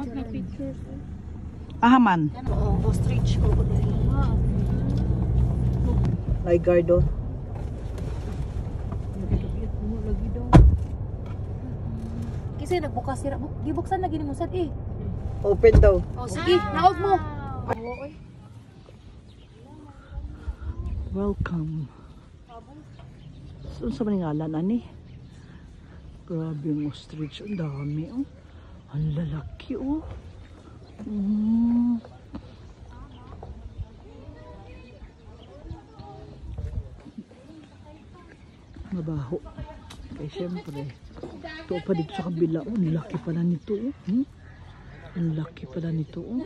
pictures. Ahaman. Oo, ostrich crocodile. Ligardo. Lagi daw. Kasi nagbukas sira. Gibuksan lagi ni mo sad eh. Open daw. Oh, sige, naog mo. Welcome. Saan sa maningalan, ani? Grabe yung ostrich. Ang dami, oh. Ang lalaki, oh. Mabaho. Kaya syempre, ito pa dito sa kabila. Oh, ang laki pala nito, oh. Ang laki pala nito, oh.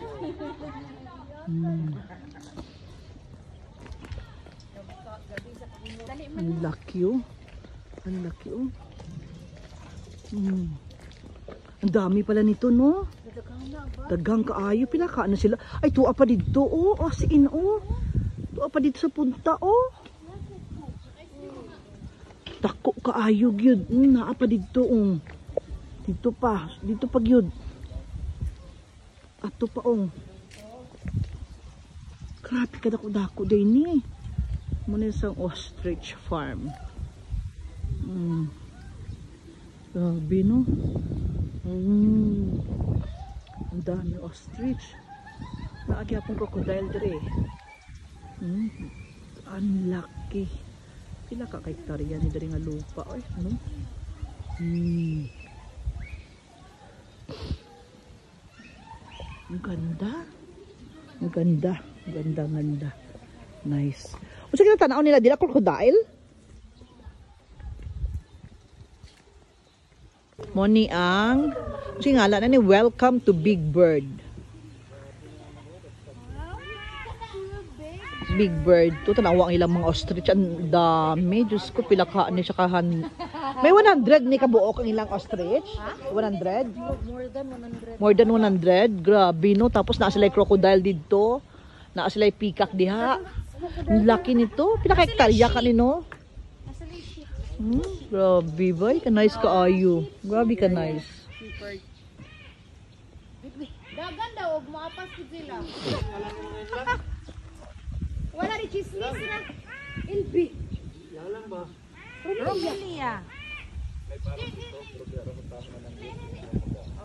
Ang laki, oh. Ang laki, oh. Ang dami pala nito, no? Dagang kaayo. Pila ka na sila. Ay, tuwa pa dito, oh. As in, oh. Tuwa pa dito sa punta, oh. Dako kaayo, gyud. Naa pa dito, oh. Dito pa. Dito pa, gyud. Ato pa, oh. Grabe ka dako-dako din, eh. Muna isang ostrich farm. Grabe, no? Ang dami ostrich. Naagi akong crocodile dire. Ang laki. Pila ka hektarya ni dire nga lupa, oy, ano? Ang ganda. Ang ganda. Ganda, ganda. Nice. O sige na tanaw nila dila crocodile. Moni ang sige ngala na ni welcome to Big Bird. Big Bird. Ito tanawa ang ilang mga ostrich. Ang dami. Diyos ko pila ka ni siya kahan. May 100 ni kabuok ang ilang ostrich. 100? More than 100. Grabe, no? Tapos naa sila crocodile dito. Naa sila peacock diha. Ang laki nito. Pila ka hektarya ka nino? Grabe ba? Ka-nice ka ayo. Grabe ka nice. Dagan daw, maapas ko sila. Wala ni chismis na. Ilbi. Yalang ba? Romelia.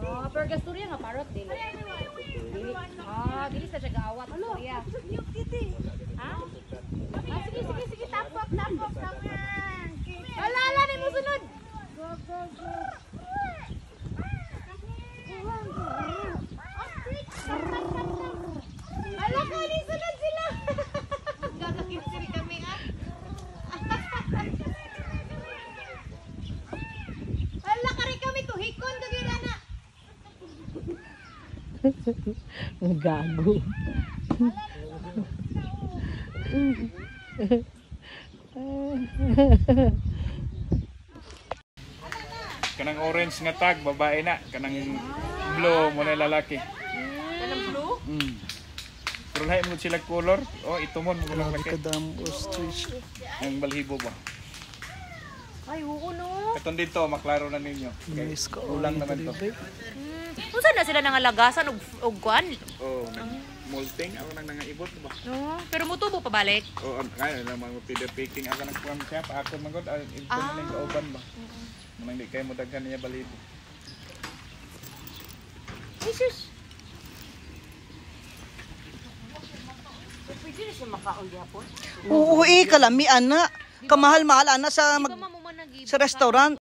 Oh, pero gasturya nga parot din. Dili sa siya gaawat. Gasturya. Ha? Sige, tapok. Alala ni mo sunod. Go. Ala ka ni sunod sila. Gagakipsiri kami ah. Ala ka rin kami tuhikon dagila na. Gago. Kanang orange nga tag babae na, kanang blue mo na lalaki. Kanang blue? Pero lahi mo sila color. Oh, ito mo Grabe lalaki. ka dam ostrich. Ang balhibo ba? Ay, oo no. Katong dito maklaro na ninyo. Nice ka. Ulang naman to. Unsa na sila nangalagasan og kuan? Oh, molting ako nang nangaibot ba? No, pero mutubo pa balik. Oh, kaya lang mo feeder picking ako nang kuan siya pa ako magod ito na ning kauban ba. Nang di kay mo daghan niya balhibo. Jesus. Pwede na siya makaon gyapon. Oo, kalami ana. Kamahal-mahal ana sa sa restaurant.